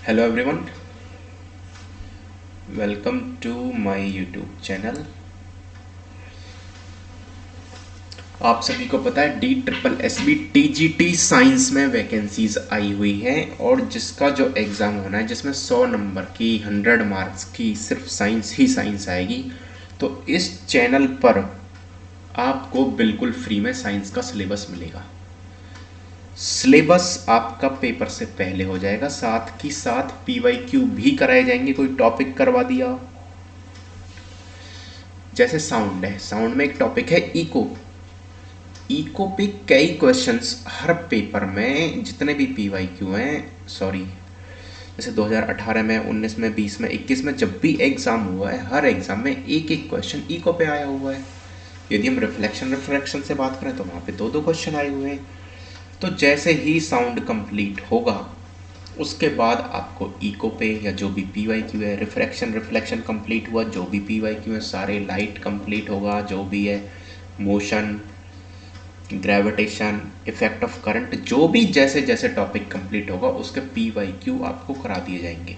Hello everyone, welcome to my YouTube channel. आप सभी को पता है D triple S B T G T science में वैकेंसीज आई हुई हैं और जिसका जो एग्ज़ाम होना है जिसमें 100 नंबर की 100 मार्क्स की सिर्फ साइंस ही साइंस आएगी। तो इस चैनल पर आपको बिल्कुल फ्री में साइंस का सिलेबस मिलेगा। सिलेबस आपका पेपर से पहले हो जाएगा, साथ ही साथ पीवाईक्यू भी कराए जाएंगे। कोई टॉपिक करवा दिया, जैसे साउंड है, साउंड में एक टॉपिक है इको। इको पे कई क्वेश्चंस हर पेपर में जितने भी पीवाईक्यू हैं, सॉरी, जैसे 2018 में, 19 में, 20 में, 21 में जब भी एग्ज़ाम हुआ है, हर एग्ज़ाम में एक एक क्वेश्चन इको पे आया हुआ है। यदि हम रिफ्लेक्शन से बात करें तो वहाँ पे दो दो क्वेश्चन आए हुए हैं। तो जैसे ही साउंड कंप्लीट होगा उसके बाद आपको इको पे या जो भी पीवाईक्यू है, रिफ्लेक्शन कंप्लीट हुआ, जो भी पीवाईक्यू है सारे, लाइट कंप्लीट होगा जो भी है, motion, gravitation, effect of current, जो भी जैसे जैसे टॉपिक कंप्लीट होगा उसके पीवाईक्यू आपको करा दिए जाएंगे।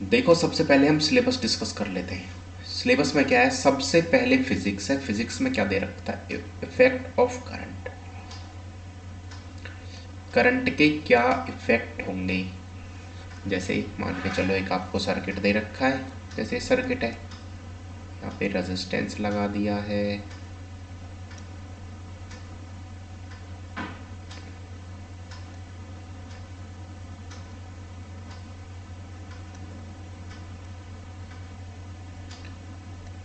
देखो, सबसे पहले हम सिलेबस डिस्कस कर लेते हैं। सिलेबस में क्या है? सबसे पहले फिजिक्स है। फिजिक्स में क्या दे रखता है? Effect of current. करंट के क्या इफेक्ट होंगे? जैसे मान के चलो एक आपको सर्किट दे रखा है, जैसे सर्किट है, यहाँ पे रेजिस्टेंस लगा दिया है,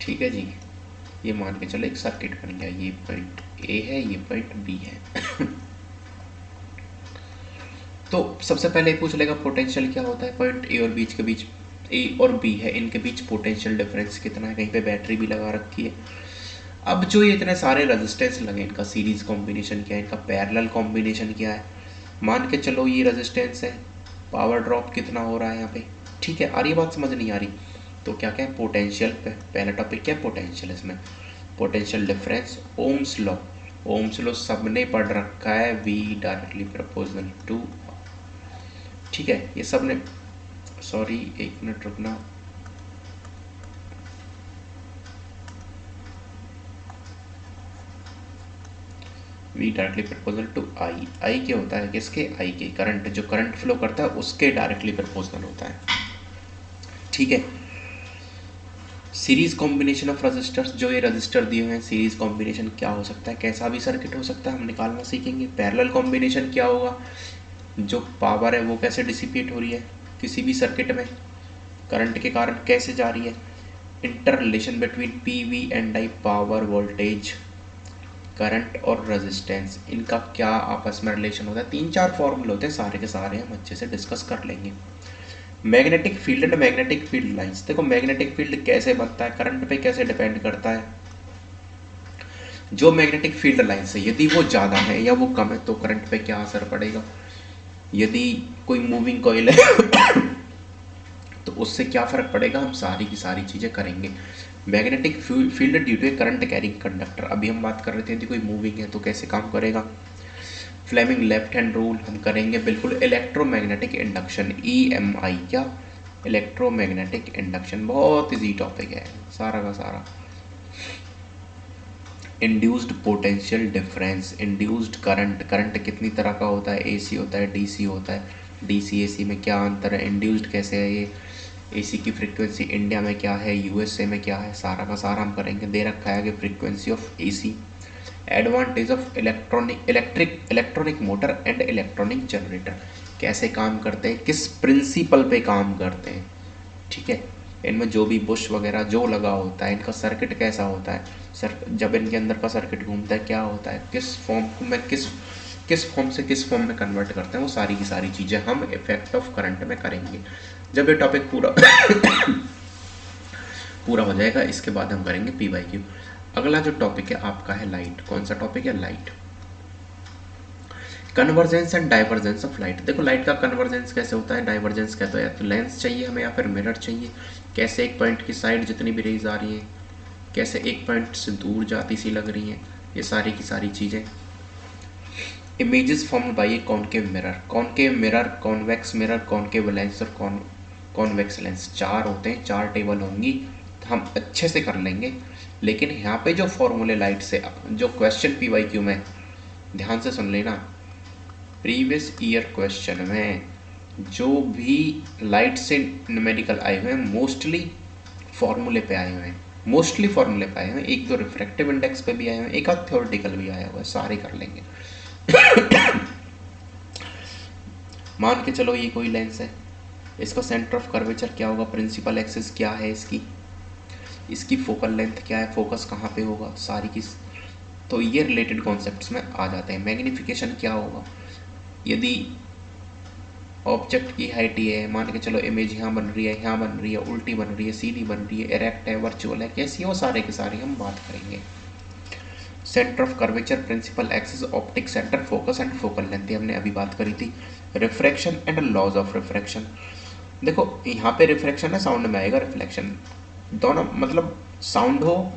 ठीक है जी। ये मान के चलो एक सर्किट बन गया, ये पॉइंट ए है, ये पॉइंट बी है। तो सबसे पहले पूछ लेगा पोटेंशियल क्या होता है, पॉइंट ए और बीच के बीच, ए और बी है, इनके बीच पोटेंशियल डिफरेंस कितना है, कहीं पे बैटरी भी लगा रखी है। अब जो ये इतने सारे रेजिस्टेंस लगे, इनका सीरीज कॉम्बिनेशन क्या है, इनका पैरेलल कॉम्बिनेशन क्या है। मान के चलो ये रेजिस्टेंस है, पावर ड्रॉप कितना हो रहा है यहाँ पे, ठीक है। आ रही बात, समझ नहीं आ रही तो क्या क्या है? पोटेंशियल पे पहला टॉपिक क्या है? पोटेंशियल। इसमें potential difference, Ohm's law. Ohm's law सबने पढ़ रखा है, वी डायरेक्टली प्रोपोर्शनल टू, ठीक है, ये सब ने, सॉरी एक मिनट रुकना, वी डायरेक्टली प्रपोजल टू आई। आई क्या होता है? किसके? आई के। करंट, जो करंट फ्लो करता है उसके डायरेक्टली प्रपोजल होता है, ठीक है। सीरीज कॉम्बिनेशन ऑफ रजिस्टर्स, जो ये रजिस्टर दिए हुए हैं, सीरीज कॉम्बिनेशन क्या हो सकता है? कैसा भी सर्किट हो सकता है, हम निकालना सीखेंगे। पैरेलल कॉम्बिनेशन क्या होगा? जो पावर है वो कैसे डिसिपेट हो रही है किसी भी सर्किट में, करंट के कारण कैसे जा रही है। Inter relation between P V and I, power, voltage, current और रेजिस्टेंस, इनका क्या आपस में रिलेशन होता है। 3-4 फॉर्मूले होते हैं, सारे के सारे हम अच्छे से डिस्कस कर लेंगे। Magnetic field and magnetic field lines, देखो मैग्नेटिक फील्ड कैसे बनता है, करंट पे कैसे डिपेंड करता है। जो मैग्नेटिक फील्ड लाइंस है यदि वो ज़्यादा है या वो कम है तो करंट पे क्या असर पड़ेगा। यदि कोई मूविंग कॉइल है तो उससे क्या फ़र्क पड़ेगा, हम सारी की सारी चीज़ें करेंगे। Magnetic field due to a current carrying conductor, अभी हम बात कर रहे थे यदि कोई मूविंग है तो कैसे काम करेगा। फ्लेमिंग लेफ्ट हैंड रूल हम करेंगे बिल्कुल। इलेक्ट्रोमैग्नेटिक इंडक्शन, EMI, क्या? इलेक्ट्रोमैग्नेटिक इंडक्शन, बहुत इजी टॉपिक है सारा का सारा। Induced potential difference, induced current, current कितनी तरह का होता है, AC होता है, DC होता है, DC AC में क्या अंतर है, इंड्यूस्ड कैसे है ये, AC की फ्रीक्वेंसी इंडिया में क्या है, USA में क्या है, सारा का सारा हम करेंगे। दे रखा है कि frequency of AC, advantage of electronic motor and electronic generator, कैसे काम करते हैं, किस प्रिंसिपल पे काम करते हैं, ठीक है। इनमें जो भी बुश वगैरह जो लगा होता है, इनका सर्किट कैसा होता है, सर जब इनके अंदर का सर्किट घूमता है क्या होता है, किस फॉर्म में किस फॉर्म से किस फॉर्म में कन्वर्ट करते हैं, वो सारी की सारी चीज़ें हम इफेक्ट ऑफ करंट में करेंगे। जब ये टॉपिक पूरा पूरा हो जाएगा इसके बाद हम करेंगे PYQ। अगला जो टॉपिक है आपका है लाइट। कौन सा टॉपिक है? Light. Convergence and divergence of light. देखो लाइट का कन्वर्जेंस कैसे होता है, डाइवर्जेंस कहता है या तो लेंस चाहिए हमें या फिर मिरर चाहिए, कैसे एक पॉइंट की साइड जितनी भी रेज आ रही हैं कैसे एक पॉइंट से दूर जाती सी लग रही हैं, ये सारी की सारी चीज़ें। Images formed by A concave mirror, convex mirror, concave lens और कॉन्वेक्स लेंस, चार होते हैं, चार टेबल होंगी, तो हम अच्छे से कर लेंगे। लेकिन यहाँ पे जो फॉर्मूले लाइट से, जो क्वेश्चन PYQ में ध्यान से सुन लेना, प्रीवियस ईयर क्वेश्चन में जो भी लाइट से न्यूमेरिकल आए हुए हैं मोस्टली फॉर्मूले पे आए हुए हैं, मोस्टली फॉर्मूले पे आए हुए हैं, एक दो रिफ्रैक्टिव इंडेक्स पे भी आए हुए हैं, एक आध थ्योरेटिकल भी आया हुआ है, सारे कर लेंगे। मान के चलो ये कोई लेंस है, इसका सेंटर ऑफ कर्वेचर क्या होगा, प्रिंसिपल एक्सिस क्या है इसकी फोकल लेंथ क्या है, फोकस कहाँ पे होगा, सारी की, तो ये रिलेटेड कॉन्सेप्ट्स में आ जाते हैं। मैग्निफिकेशन क्या होगा, यदि ऑब्जेक्ट की हाइट ये है, मान के चलो इमेज यहाँ बन रही है, यहाँ बन रही है, उल्टी बन रही है, सीधी बन रही है, इरेक्ट है, वर्चुअल है, कैसी है, वो सारे के सारे हम बात करेंगे। Centre of curvature, principal axis, optic centre, focus and focal length, हमने अभी बात करी थी। Refraction and laws of refraction, देखो यहाँ पे रिफ्रैक्शन है, साउंड में आएगा रिफ्लेक्शन, दोनों मतलब साउंड हो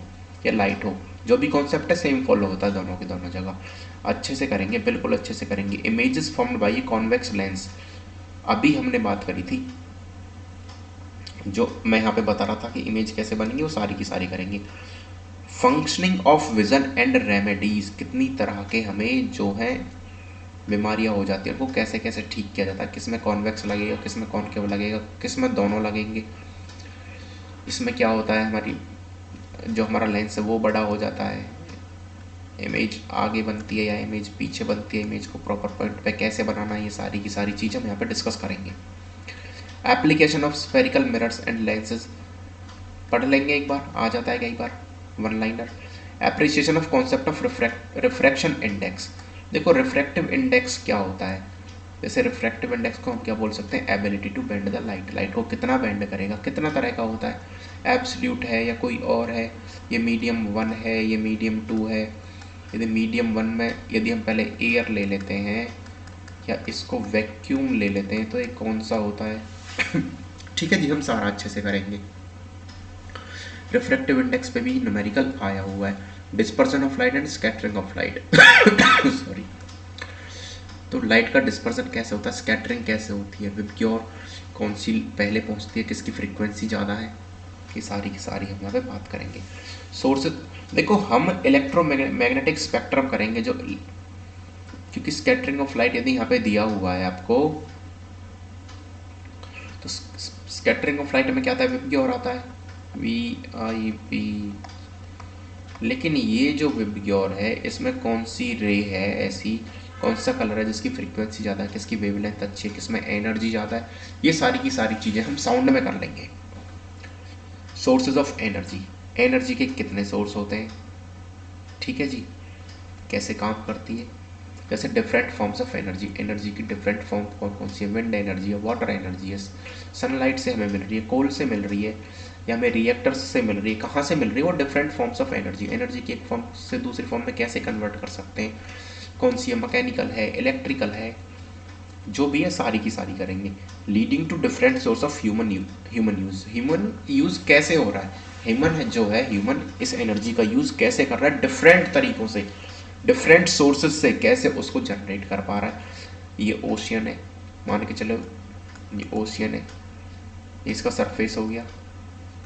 या लाइट हो, जो भी कॉन्सेप्ट है सेम फॉलो होता है दोनों की दोनों जगह। अच्छे से करेंगे, बिल्कुल अच्छे से करेंगे। Images formed by convex lens, अभी हमने बात करी थी, जो मैं यहाँ पे बता रहा था कि इमेज कैसे बनेंगी, वो सारी की सारी करेंगे। Functioning of vision and remedies, कितनी तरह के हमें जो है बीमारियाँ हो जाती है, उनको कैसे कैसे ठीक किया जाता है, किस में कॉन्वेक्स लगेगा, किस में कॉनकेव लगेगा, किस में दोनों लगेंगे। इसमें क्या होता है, हमारी जो हमारा लेंस है वो बड़ा हो जाता है, इमेज आगे बनती है या इमेज पीछे बनती है, इमेज को प्रॉपर पॉइंट पे कैसे बनाना है, ये सारी की सारी चीज़ें हम यहाँ पे डिस्कस करेंगे। Application of spherical mirrors and lenses पढ़ लेंगे एक बार, आ जाता है कई बार, one liner. Appreciation of concept of refraction index, देखो रिफ्रैक्टिव इंडेक्स क्या होता है, जैसे रिफ्रैक्टिव इंडेक्स को हम क्या बोल सकते हैं, ability to bend the light, light को कितना बेंड करेगा, कितना तरह का होता है, एब्सोल्यूट है या कोई और है, ये मीडियम 1 है, ये मीडियम 2 है। यदि मीडियम 1 में यदि हम पहले एयर ले लेते हैं या इसको वैक्यूम ले लेते हैं तो ये कौन सा होता है। ठीक है जी, हम सारा अच्छे से करेंगे। रिफ्रैक्टिव इंडेक्स पे भी न्यूमेरिकल आया हुआ है, dispersion of light and scattering of light. Sorry, तो लाइट का डिस्पर्सन कैसे होता है, स्कैटरिंग कैसे होती है, विबग्योर कौन सी पहले पहुंचती है, किसकी फ्रीक्वेंसी ज़्यादा है, की सारी हम यहाँ पे बात करेंगे। सोर्स, देखो हम इलेक्ट्रोमैग्नेटिक स्पेक्ट्रम करेंगे, जो क्योंकि स्कैटरिंग ऑफ लाइट यदि यहाँ पे दिया हुआ है आपको, तो स्कैटरिंग ऑफ लाइट में क्या आता है, विबग्योर आता है, VIP। लेकिन ये जो विबग्योर है इसमें कौन सी रे है ऐसी, कौन सा कलर है जिसकी फ्रीक्वेंसी ज़्यादा है, किसकी वेवलेंथ अच्छी है, किसमें एनर्जी ज़्यादा है, ये सारी की सारी चीज़ें हम साउंड में कर लेंगे। सोर्सेज ऑफ एनर्जी, एनर्जी के कितने सोर्स होते हैं, ठीक है जी, कैसे काम करती है, जैसे different forms of energy, energy की डिफरेंट फॉर्म कौन कौन सी है, विंड एनर्जी है, वाटर एनर्जी है, सनलाइट से हमें मिल रही है, कोल से मिल रही है, या हमें रिएक्टर्स से मिल रही है, कहाँ से मिल रही है, वो different forms of energy, energy की एक फॉर्म से दूसरी फॉर्म में कैसे कन्वर्ट कर सकते हैं, कौन सी है, मैकेनिकल है, इलेक्ट्रिकल है, जो भी है सारी की सारी करेंगे। Leading to different source of human use कैसे हो रहा है, ह्यूमन इस एनर्जी का यूज़ कैसे कर रहा है, डिफरेंट तरीक़ों से, डिफरेंट सोर्सेज से कैसे उसको जनरेट कर पा रहा है। ये ओशियन है, मान के चलो ये ओशियन है, इसका सरफेस हो गया,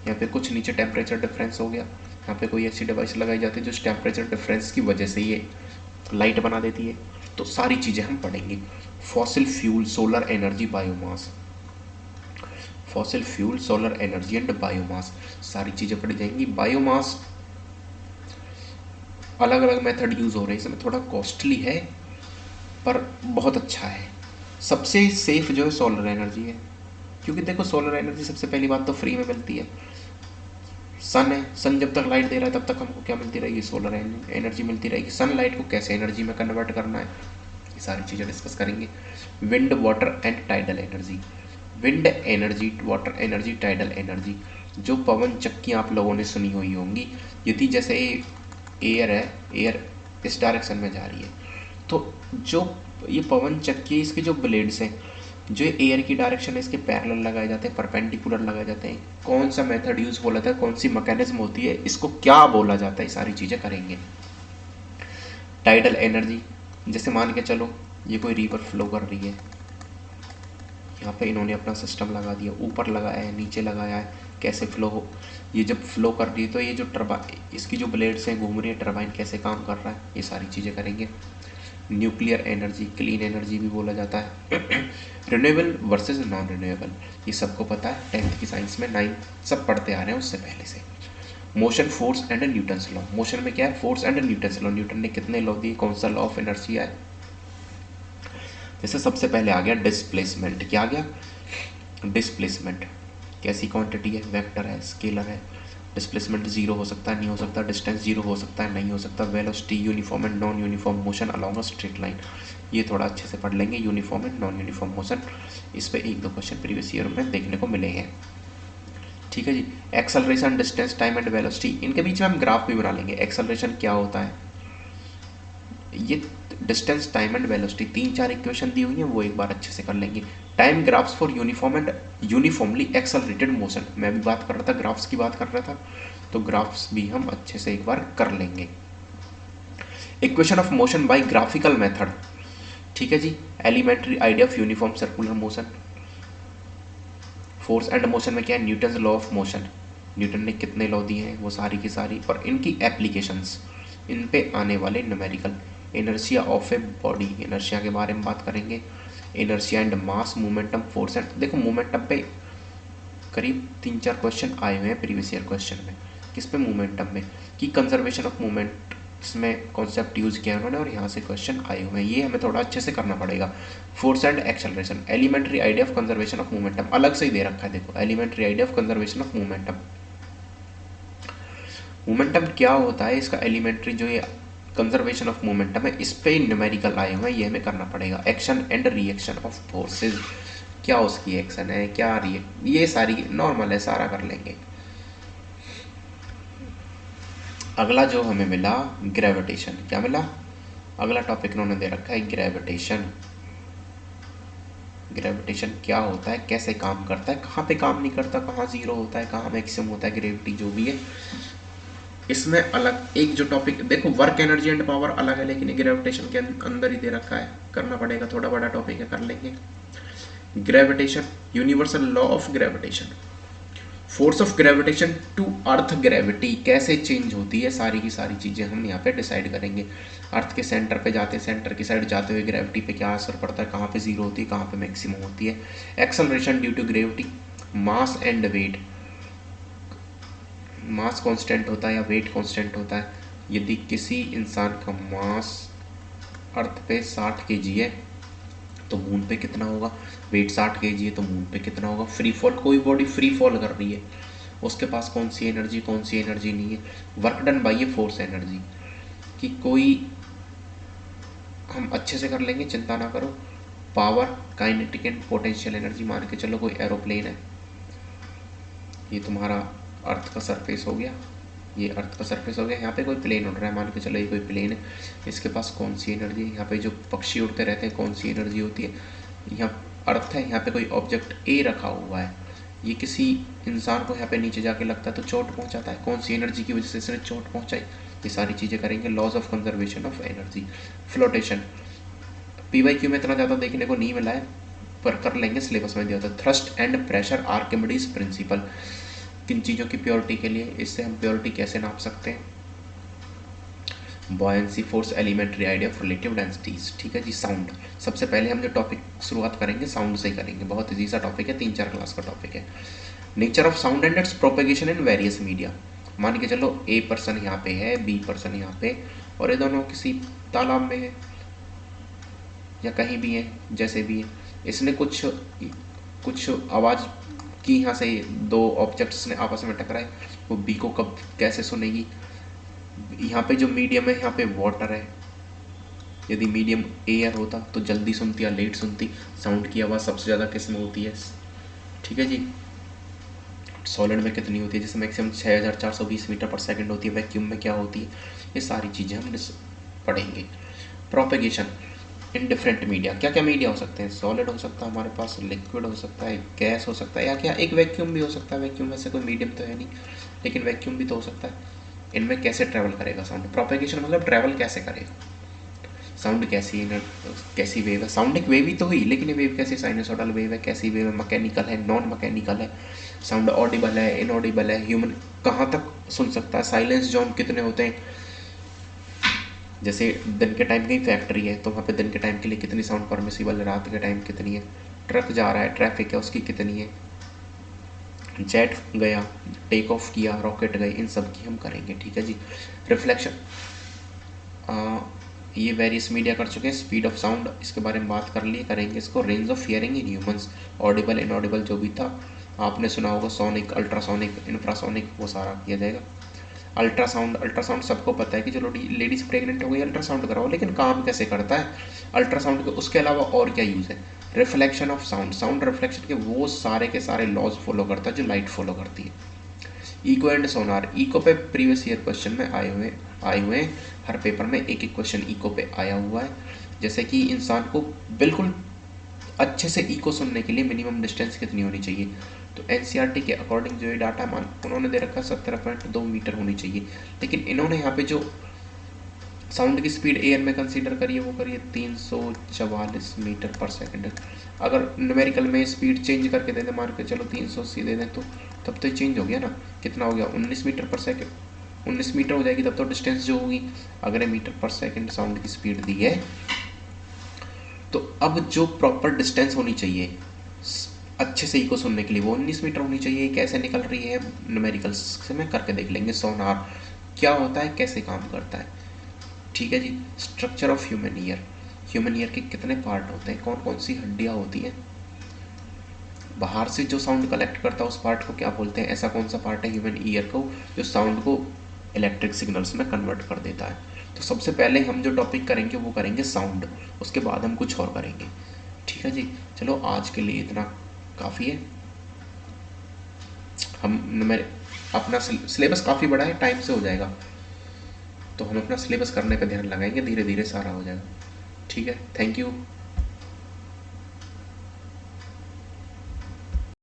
यहाँ पे कुछ नीचे टेम्परेचर डिफरेंस हो गया, यहाँ पे कोई ऐसी डिवाइस लगाई जाती है जो इस टेम्परेचर डिफरेंस की वजह से ये लाइट बना देती है, तो सारी चीज़ें हम पढ़ेंगे। Fossil fuel, solar energy, biomass, fossil fuel, solar energy and biomass, सारी चीज़ें पढ़ी जाएंगी। बायोमास अलग अलग मेथड यूज़ हो रहे हैं, इसमें थोड़ा कॉस्टली है पर बहुत अच्छा है। सबसे सेफ जो है सोलर एनर्जी है, क्योंकि देखो सोलर एनर्जी सबसे पहली बात तो फ्री में मिलती है, सन है, सन जब तक लाइट दे रहा है तब तक हमको क्या मिलती रहेगी, सोलर एनर्जी मिलती रहेगी। सनलाइट को कैसे एनर्जी में कन्वर्ट करना है, ये सारी चीज़ें डिस्कस करेंगे। Wind, water and tidal energy, wind energy, water energy, tidal energy, जो पवन चक्की आप लोगों ने सुनी हुई होंगी, यदि जैसे एयर है, एयर इस डायरेक्शन में जा रही है, तो जो ये पवन चक्की इसके जो ब्लेड्स हैं, जो एयर की डायरेक्शन है, इसके पैरेलल लगाए जाते हैं, परपेंडिकुलर लगाए जाते हैं, कौन सा मेथड यूज़ बोला था, कौन सी मैकेनिज्म होती है, इसको क्या बोला जाता है, ये सारी चीज़ें करेंगे। टाइडल एनर्जी, जैसे मान के चलो ये कोई रिवर फ्लो कर रही है, यहाँ पे इन्होंने अपना सिस्टम लगा दिया, ऊपर लगाया है नीचे लगाया है, कैसे फ्लो हो, ये जब फ्लो कर रही है तो ये जो टर्बाइन इसकी जो ब्लेड्स हैं घूम रही है, टर्बाइन कैसे काम कर रहा है, ये सारी चीज़ें करेंगे। न्यूक्लियर एनर्जी, क्लीन एनर्जी भी बोला जाता है। रिन्यूएबल वर्सेस नॉन रिन्यूएबल, ये सबको पता है, 10th की साइंस में 9 सब पढ़ते आ रहे हैं उससे पहले से। Motion, force and Newton's law, motion में क्या है, force and Newton's law, Newton ने कितने लॉ दिए, कौन सा लॉ ऑफ इनर्शिया है। जैसे सबसे पहले आ गया डिस्प्लेसमेंट, क्या आ गया, डिस्प्लेसमेंट, कैसी क्वांटिटी है, वेक्टर है, स्केलर है, डिस्प्लेसमेंट जीरो हो सकता है, नहीं हो सकता, डिस्टेंस जीरो हो सकता है, नहीं हो सकता, velocity, uniform and non uniform motion along a straight line, ये थोड़ा अच्छे से पढ़ लेंगे, uniform and non uniform motion, इस पे 1-2 क्वेश्चन प्रीवियस ईयर में देखने को मिले हैं। ठीक है जी। Acceleration, distance, time and velocity, इनके बीच में हम ग्राफ भी बना लेंगे। एक्सेलरेशन क्या होता है, ये distance, time and velocity 3-4 equation दी हुई हैं, वो एक बार अच्छे से कर लेंगे। Time graphs for uniform and uniformly accelerated motion, मैं भी बात कर रहा था, ग्राफ्स की बात कर रहा था, तो ग्राफ्स भी हम अच्छे से एक बार कर लेंगे। Equation of motion by graphical method, ठीक है जी। Elementary idea of uniform circular motion. Force and motion में क्या है, Newton's law of motion, Newton ने कितने लॉ दिए हैं वो सारी की सारी, और इनकी एप्लीकेशंस, इन पे आने वाले numerical. Inertia of a body, inertia के बारे में बात करेंगे। Inertia and mass, momentum, force and, देखो मोमेंटम पे करीब 3-4 क्वेश्चन आए हुए हैं प्रीवियस ईयर क्वेश्चन में। किस पे, मोमेंटम में, कि कंजर्वेशन ऑफ मोमेंट, इसमें कॉन्सेप्ट यूज़ किया उन्होंने और यहाँ से क्वेश्चन आए हुए हैं, ये हमें थोड़ा अच्छे से करना पड़ेगा। Force and acceleration, elementary idea of conservation of momentum, अलग से ही दे रखा है, देखो elementary idea of conservation of momentum. Momentum क्या होता है, इसका एलिमेंट्री जो ये कंजर्वेशन ऑफ मोमेंटम है, इस पे न्यूमेरिकल आए हुए हैं, ये हमें करना पड़ेगा। Action and reaction of forces, क्या उसकी एक्शन है, क्या रिएक्ट, ये सारी नॉर्मल है, सारा कर लेंगे। अगला जो हमें मिला ग्रेविटेशन, क्या मिला, अगला टॉपिक उन्होंने दे रखा है ग्रेविटेशन। ग्रेविटेशन क्या होता है, कैसे काम करता है, कहाँ पे काम नहीं करता, कहाँ जीरो होता है, कहाँ मैक्सिमम होता है, ग्रेविटी जो भी है। इसमें अलग एक जो टॉपिक, देखो वर्क एनर्जी एंड पावर अलग है, लेकिन ग्रेविटेशन के अंदर ही दे रखा है, करना पड़ेगा, थोड़ा बड़ा टॉपिक है, कर लेंगे। Gravitation, universal law of gravitation, force of gravitation to earth gravity कैसे चेंज होती है, सारी की सारी चीज़ें हम यहाँ पे डिसाइड करेंगे। अर्थ के सेंटर पे जाते हैं, सेंटर की साइड जाते हुए ग्रेविटी पे क्या असर पड़ता है, कहाँ पे जीरो होती है, कहाँ पे मैक्सिमम होती है। Acceleration due to gravity, mass and weight, mass constant होता है या वेट कांस्टेंट होता है। यदि किसी इंसान का मास अर्थ पे 60 kg है तो मून पे कितना होगा, वेट 60 kg है तो मून पे कितना होगा। फ्री फॉल, कोई बॉडी फ्री फॉल कर रही है, उसके पास कौन सी एनर्जी नहीं है। Work done by a force energy, कि कोई, हम अच्छे से कर लेंगे, चिंता ना करो। Power, kinetic and potential energy, मान के चलो कोई एरोप्लेन है, ये तुम्हारा अर्थ का सरफेस हो गया, ये अर्थ का सरफेस हो गया, यहाँ पे कोई प्लेन उड़ रहा है, मान के चलो ये कोई प्लेन है, इसके पास कौन सी एनर्जी है। यहाँ पे जो पक्षी उड़ते रहते हैं कौन सी एनर्जी होती है। यहाँ अर्थ है, यहाँ पे कोई ऑब्जेक्ट ए रखा हुआ है, ये किसी इंसान को यहाँ पे नीचे जाके लगता है तो चोट पहुँचाता है, कौन सी एनर्जी की वजह से इसने चोट पहुँचाई, ये सारी चीज़ें करेंगे। Laws of conservation of energy, flotation, PYQ में इतना ज़्यादा देखने को नहीं मिला है पर कर लेंगे, सिलेबस में दिया होता है। Thrust and pressure, Archimedes principal, किन चीज़ों की प्योरिटी के लिए, इससे हम प्योरिटी कैसे नाप सकते हैं। Buoyancy force, elementary idea of relative densities, ठीक है जी। साउंड, सबसे पहले हम जो टॉपिक शुरुआत करेंगे साउंड से ही करेंगे, बहुत ईजी सा टॉपिक है, 3-4 क्लास का टॉपिक है। Nature of sound and it's propagation in various media, मान के चलो A पर्सन यहाँ पे है, B पर्सन यहाँ पे, और ये दोनों किसी तालाब में है या कहीं भी है, जैसे भी है, इसने कुछ आवाज़ की, यहाँ से 2 ऑब्जेक्ट्स ने आपस में टकराए, वो B को कब कैसे सुनेगी। यहाँ पे जो मीडियम है, यहाँ पे वाटर है, यदि मीडियम एयर होता तो जल्दी सुनती या लेट सुनती। साउंड की आवाज़ सबसे ज़्यादा किस में होती है, ठीक है जी, सॉलिड में कितनी होती है, जैसे मैक्सिमम 6420 मीटर पर सेकंड होती है, वैक्यूम में क्या होती है, ये सारी चीज़ें हम पढ़ेंगे। प्रोपेगेशन इन डिफरेंट मीडिया, क्या क्या मीडिया हो सकते हैं, सॉलिड हो सकता है हमारे पास, लिक्विड हो सकता है, गैस हो सकता है, या क्या एक वैक्यूम भी हो सकता है। वैक्यूम में से कोई मीडियम तो है नहीं, लेकिन वैक्यूम भी तो हो सकता है। इनमें कैसे ट्रैवल करेगा साउंड, प्रोपेगेशन मतलब ट्रैवल कैसे करेगा। साउंड कैसी वेव है, साउंड एक वेव ही तो हुई, लेकिन ये वेव कैसी, साइनसोइडल वेव है, कैसी वेव है, मैकेनिकल है, नॉन मैकेनिकल है, साउंड ऑडिबल है, इनऑडिबल है, ह्यूमन कहाँ तक सुन सकता है, साइलेंस जोन कितने होते हैं, जैसे दिन के टाइम की फैक्ट्री है तो वहाँ पे दिन के टाइम के लिए कितनी साउंड परमिसिबल है, रात के टाइम कितनी है, ट्रक जा रहा है, ट्रैफिक है, उसकी कितनी है, जेट गया, टेक ऑफ किया, रॉकेट गए, इन सब की हम करेंगे। ठीक है जी। रिफ्लेक्शन, ये वेरियस मीडिया कर चुके हैं, स्पीड ऑफ साउंड इसके बारे में बात कर लिए, करेंगे इसको, range of hearing in humans, Audible inaudible जो भी था आपने सुना होगा, सोनिक, अल्ट्रासोनिक, इंफ्रासोनिक, वो सारा किया जाएगा। अल्ट्रासाउंड सबको पता है कि चलो लेडीज प्रेग्नेंट हो गई अल्ट्रासाउंड कराओ, लेकिन काम कैसे करता है अल्ट्रासाउंड के, उसके अलावा और क्या यूज़ है। Reflection of sound, sound reflection के वो सारे के सारे लॉज फॉलो करता है जो लाइट फॉलो करती है। इको एंड सोनार, इको पे प्रीवियस ईयर क्वेश्चन में आए हुए हैं, हर पेपर में एक एक क्वेश्चन इको पे आया हुआ है। जैसे कि इंसान को बिल्कुल अच्छे से इको सुनने के लिए मिनिमम डिस्टेंस कितनी होनी चाहिए, तो एनसीईआरटी के अकॉर्डिंग जो ये डाटा मान उन्होंने दे रखा है 17.2 मीटर होनी चाहिए, लेकिन इन्होंने यहाँ पे जो साउंड की स्पीड एयर में कंसीडर करिए वो करिए 344 मीटर पर सेकंड। अगर न्यूमेरिकल में स्पीड चेंज करके दे दें, मान के चलो 380 दे दें, तो तब तो चेंज हो गया ना, कितना हो गया 19 मीटर पर सेकंड, 19 मीटर हो जाएगी तब तो डिस्टेंस जो होगी, अगर मीटर पर सेकंड साउंड की स्पीड दी है, तो अब जो प्रॉपर डिस्टेंस होनी चाहिए अच्छे से इको सुनने के लिए वो 19 मीटर होनी चाहिए। कैसे निकल रही है न्यूमेरिकल्स से मैं करके देख लेंगे, सोनार क्या होता है, कैसे काम करता है। ठीक है जी। Structure of human ear, human ear के कितने पार्ट होते हैं, कौन कौन सी हड्डियाँ होती हैं, बाहर से जो साउंड कलेक्ट करता है उस पार्ट को क्या बोलते हैं, ऐसा कौन सा पार्ट है ह्यूमन ईयर को जो साउंड को इलेक्ट्रिक सिग्नल्स में कन्वर्ट कर देता है। तो सबसे पहले हम जो टॉपिक करेंगे वो करेंगे साउंड, उसके बाद हम कुछ और करेंगे। ठीक है जी। चलो आज के लिए इतना काफ़ी है। मेरे अपना सिलेबस काफ़ी बड़ा है, टाइम से हो जाएगा, तो हम अपना सिलेबस करने का ध्यान लगाएंगे, धीरे धीरे सारा हो जाएगा। ठीक है, थैंक यू।